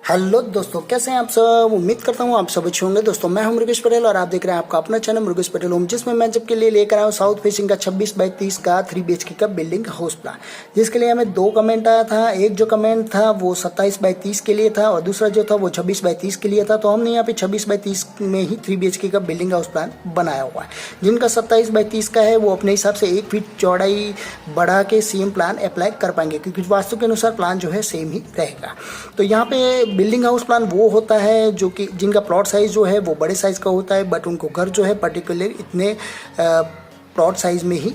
Hello दोस्तों, कैसे हैं आप सब। उम्मीद करता हूँ आप सब अच्छे होंगे। दोस्तों मैं हूं मुरुगेश पटेल और आप देख रहे हैं आपका अपना चैनल मुरुगेश पटेल होम, जिसमें मैं जब के लिए लेकर आया हूँ साउथ फेसिंग का 26 बाई 30 का 3 BHK का बिल्डिंग हाउस प्लान, जिसके लिए हमें 2 कमेंट आया था। एक जो कमेंट था वो 27 बाई 30 के लिए था और दूसरा जो था वो 26 बाई 30 के लिए था। तो हमने यहाँ पे 26 बाई 30 में ही 3 BHK का बिल्डिंग हाउस प्लान बनाया हुआ है। जिनका 27 बाई 30 का है वो अपने हिसाब से 1 फीट चौड़ाई बढ़ा के सेम प्लान अप्लाई कर पाएंगे, क्योंकि वास्तु के अनुसार प्लान जो है सेम ही रहेगा। तो यहाँ पे बिल्डिंग हाउस प्लान वो होता है जो कि जिनका प्लॉट साइज जो है वो बड़े साइज का होता है, बट उनको घर जो है पर्टिकुलर इतने प्लॉट साइज में ही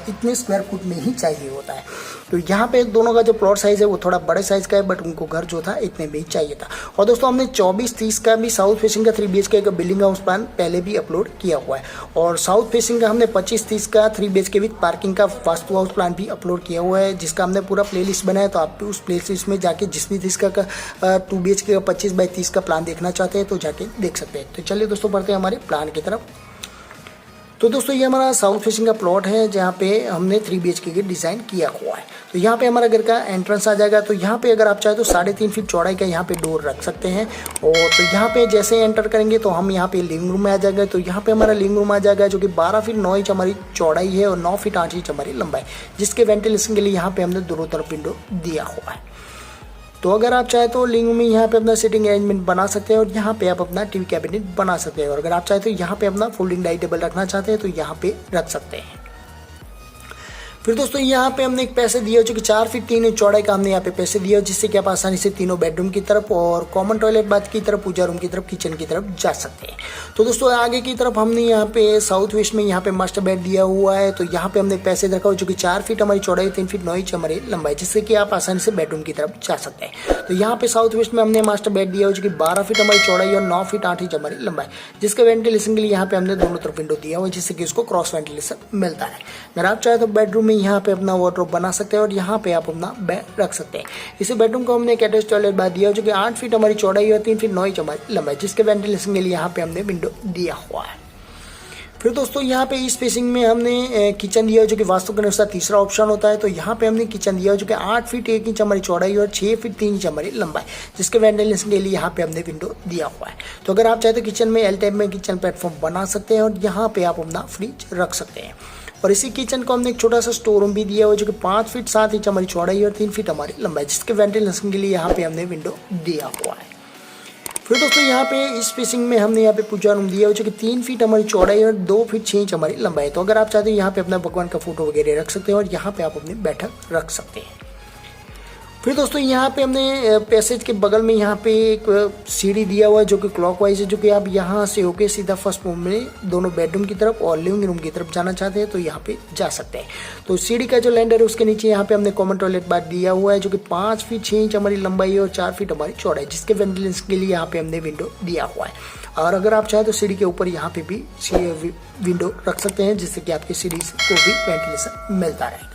इतने स्क्वायर फुट में ही चाहिए होता है। तो यहाँ पे दोनों का जो प्लॉट साइज है वो थोड़ा बड़े साइज का है, बट उनको घर जो था इतने में ही चाहिए था। और दोस्तों हमने 24-30 का भी साउथ फेसिंग का 3 BHK का बिल्डिंग हाउस प्लान पहले भी अपलोड किया हुआ है, और साउथ फेसिंग का हमने 25-30 का 3 BHK विद पार्किंग का वास्तु हाउस प्लान भी अपलोड किया हुआ है, जिसका हमने पूरा प्लेलिस्ट बनाया। तो आप उस प्लेलिस्ट में जाके जिस भी 30 का 2 BHK का 25 बाई 30 का प्लान देखना चाहते हैं तो जाके देख सकते हैं। तो चलिए दोस्तों बढ़ते हैं हमारे प्लान की तरफ। तो दोस्तों ये हमारा साउथ फेसिंग का प्लॉट है, जहाँ पे हमने 3 BHK की डिज़ाइन किया हुआ है। तो यहाँ पे हमारा घर का एंट्रेंस आ जाएगा। तो यहाँ पे अगर आप चाहे तो 3.5 फीट चौड़ाई का यहाँ पे डोर रख सकते हैं। और तो यहाँ पे जैसे ही एंटर करेंगे तो हम यहाँ पे लिविंग रूम में आ जाएगा। तो यहाँ पे हमारा लिविंग रूम आ जाएगा, जो कि 12 फीट 9 इंच हमारी चौड़ाई है और 9 फीट 8 इंच हमारी लंबाई, जिसके वेंटिलेशन के लिए यहाँ पे हमने दोनों तरफ विंडो दिया हुआ है। तो अगर आप चाहे तो लिविंग में यहाँ पे अपना सिटिंग अरेंजमेंट बना सकते हैं और यहाँ पे आप अपना टीवी कैबिनेट बना सकते हैं। और अगर आप चाहे तो यहाँ पे अपना फोल्डिंग डाइनिंग टेबल रखना चाहते हैं तो यहाँ पे रख सकते हैं। फिर दोस्तों यहाँ पे हमने एक पैसे दिया जो कि 4 फीट 3 इंच चौड़ाई का हमने यहाँ पे पैसे दिया, जिससे कि आप आसानी से तीनों बेडरूम की तरफ और कॉमन टॉयलेट बाथ की तरफ, पूजा रूम की तरफ, किचन की तरफ जा सकते हैं। तो दोस्तों आगे की तरफ हमने यहाँ पे साउथ वेस्ट में यहाँ पे मास्टर बेड दिया हुआ है। तो यहाँ पे हमने पैसे रखा हुआ जो कि 4 फीट हमारी चौड़ाई, 3 फीट 9 इंच हमारी लंबाई, जिससे कि आप आसानी से बेडरूम की तरफ जा सकते हैं। तो यहाँ पे साउथ वेस्ट में हमने मास्टर बेड दिया हुआ जो कि 12 फीट हमारी चौड़ाई और 9 फीट 8 इंच हमारी लंबाई, जिसके वेंटिलेशन के लिए यहाँ पे हमने दोनों तरफ विंडो दिया हुआ है, जिससे कि उसको क्रॉस वेंटिलेशन मिलता है। अगर आप चाहे तो बेडरूम में यहाँ पे अपना वार्डरोब बना सकते हैं और यहाँ पे आप अपना बेड रख सकते हैं। इस बेडरूम को हमने एक अटैच टॉयलेट बाथ दिया जो कि 8 फीट हमारी चौड़ाई और 3 फीट 9 इंच हमारी लंबाई, जिसके वेंटिलेशन के लिए यहाँ पे हमने विंडो दिया हुआ है। फिर दोस्तों यहाँ पे इस स्पेसिंग में हमने किचन दिया जो कि वास्तु के अनुसार तीसरा ऑप्शन होता है। तो यहाँ पे हमने किचन दिया जो कि 8 फीट 1 इंच हमारी चौड़ाई और 6 फीट 3 इंच हमारी लंबाई, जिसके वेंटिलेशन के लिए यहाँ पे हमने विंडो दिया हुआ है। तो अगर आप चाहे तो किचन में एल टाइप में किचन प्लेटफॉर्म बना सकते हैं और यहाँ पे आप अपना फ्रिज रख सकते हैं। और इसी किचन को हमने एक छोटा सा स्टोर रूम भी दिया हुआ जो कि 5 फीट 7 इंच हमारी चौड़ाई और 3 फीट हमारी लंबाई, जिसके वेंटिलेशन के लिए यहाँ पे हमने विंडो दिया हुआ है। फिर दोस्तों यहाँ पे इस स्पेसिंग में हमने यहाँ पे पूजा रूम दिया हुआ जो कि 3 फीट हमारी चौड़ाई और 2 फीट 6 इंच हमारी लंबाई। तो अगर आप चाहते हैं यहाँ पे अपना भगवान का फोटो वगैरह रख सकते हैं और यहाँ पे आप अपनी बैठक रख सकते हैं। फिर दोस्तों यहाँ पे हमने पैसेज के बगल में यहाँ पे एक सीढ़ी दिया हुआ है जो कि क्लॉकवाइज है, जो कि आप यहाँ से होके सीधा फर्स्ट फ्लोर में दोनों बेडरूम की तरफ और लिविंग रूम की तरफ जाना चाहते हैं तो यहाँ पे जा सकते हैं। तो सीढ़ी का जो लैंडर है उसके नीचे यहाँ पे हमने कॉमन टॉयलेट बाथ दिया हुआ है जो कि 5 फीट 6 इंच हमारी लंबाई और 4 फीट हमारी चौड़ाई, जिसके वेंटिलेशन के लिए यहाँ पे हमने विंडो दिया हुआ है। और अगर आप चाहें तो सीढ़ी के ऊपर यहाँ पे भी विंडो रख सकते हैं, जिससे कि आपकी सीढ़ी को भी वेंटिलेशन मिलता रहेगा।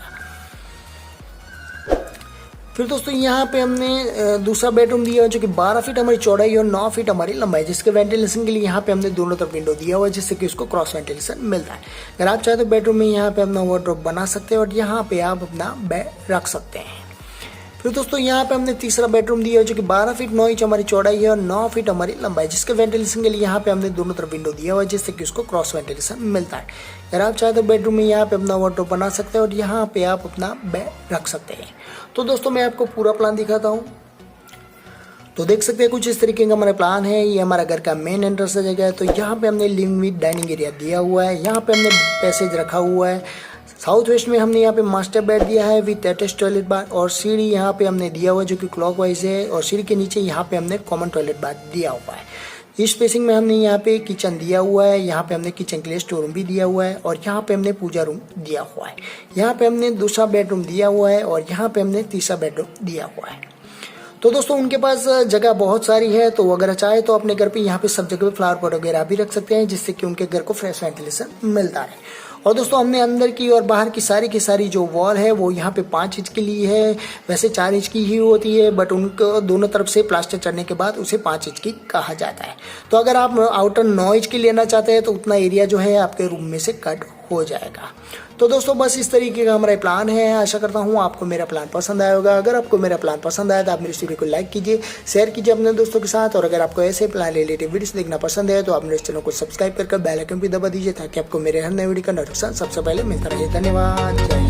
फिर दोस्तों यहाँ पे हमने दूसरा बेडरूम दिया जो कि 12 फीट हमारी चौड़ाई और 9 फीट हमारी लंबाई, जिसके वेंटिलेशन के लिए यहाँ पे हमने दोनों तरफ विंडो दिया हुआ है, जिससे कि उसको क्रॉस वेंटिलेशन मिलता है। अगर आप चाहे तो बेडरूम में यहाँ पे अपना वार्डरोब बना सकते हैं और यहाँ पे आप अपना बेड रख सकते हैं। फिर दोस्तों यहाँ पे हमने तीसरा बेडरूम दिया है जो कि 12 फीट 9 इंच हमारी चौड़ाई है और 9 फीट हमारी लंबाई, जिसके वेंटिलेशन के लिए यहाँ पे हमने दोनों तरफ विंडो दिया हुआ है, जिससे कि उसको क्रॉस वेंटिलेशन मिलता है। अगर आप चाहे तो बेडरूम में यहाँ पे अपना वार्डरोब बना सकते हैं और यहाँ पे आप अपना बेड रख सकते हैं। तो दोस्तों मैं आपको पूरा प्लान दिखाता हूँ। तो देख सकते हैं कुछ इस तरीके का हमारा प्लान है। ये हमारा घर का मेन एंट्रेंस जगह है। तो यहाँ पे हमने लिविंग विद डाइनिंग एरिया दिया हुआ है, यहाँ पे हमने पैसेज रखा हुआ है। साउथ वेस्ट में हमने यहाँ पे मास्टर बेड दिया है विद अटैच टॉयलेट बाथ, और सीढ़ी यहाँ पे हमने दिया हुआ है जो कि क्लॉकवाइज है, और सीढ़ी के नीचे यहाँ पे हमने कॉमन टॉयलेट बाथ दिया हुआ है। इस स्पेसिंग में हमने यहाँ पे किचन दिया हुआ है, यहाँ पे हमने किचन के लिए स्टोर रूम भी दिया हुआ है, और यहाँ पे हमने पूजा रूम दिया हुआ है। यहाँ पे हमने दूसरा बेडरूम दिया हुआ है और यहाँ पे हमने तीसरा बेडरूम दिया हुआ है। तो दोस्तों उनके पास जगह बहुत सारी है, तो अगर चाहे तो अपने घर पे यहाँ पे सब जगह पे फ्लावर पॉट वगैरह भी रख सकते हैं, जिससे कि उनके घर को फ्रेश वेंटिलेशन मिलता है। और दोस्तों हमने अंदर की और बाहर की सारी जो वॉल है वो यहाँ पे 5 इंच की ली है। वैसे 4 इंच की ही होती है, बट उनको दोनों तरफ से प्लास्टर चढ़ने के बाद उसे 5 इंच की कहा जाता है। तो अगर आप आउटर 9 इंच की लेना चाहते हैं तो उतना एरिया जो है आपके रूम में से कट हो जाएगा। तो दोस्तों बस इस तरीके का हमारा प्लान है। आशा करता हूँ आपको मेरा प्लान पसंद आया होगा। अगर आपको मेरा प्लान पसंद आया तो आप मेरी वीडियो को लाइक कीजिए, शेयर कीजिए अपने दोस्तों के साथ। और अगर आपको ऐसे प्लान रिलेटेड वीडियोस देखना पसंद है तो आप मेरे चैनल को सब्सक्राइब करके बेल आइकन भी दबा दीजिए ताकि आपको मेरे हर नए वीडियो का नोटिफिकेशन सबसे पहले मिलता रहे। धन्यवाद। जय हिंद।